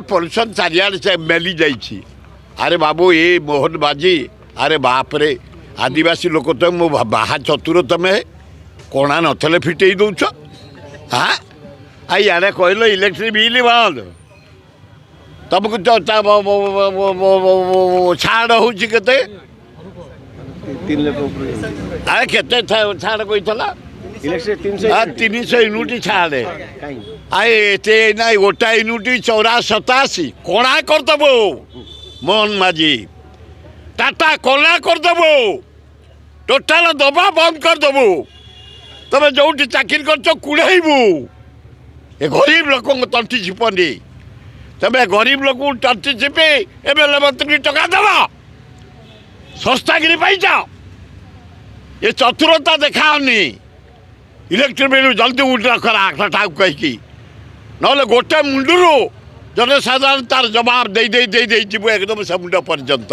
Pollution चारियाड़े से मेली जाइए। अरे बाबू ये मोहन बाजी अरे बाप रे आदिवासी लोक तो मो बाहा चतुर तुम्हें कोणा नथले फिटे दौच हाँ आड़े कहल इलेक्ट्रिक बिल बंद तुमको छाड़ हो केते अरे केते छाड़ कहीला 300 यूनिट छाड़े आए ना गोटा यूनिट 84 कोणा करदेव मोहन माझी टाटा कोणा करदेव टोटाल दबा बंद करदेबू तुम जो चाकरी कर कुड़ेबू ए गरीब लोक तंटी छिपनी तुम गरीब लोक तंटी छिपी एम मंत्री टका दब सस्तागिरी पाइच ये चतुरता देखाओनी इलेक्ट्रिक बिल जल्दी उठा करा कहीकि ना गोटे मुंडू जनसाधारण तार जवाब दे एकदम से मुंड पर्यंत।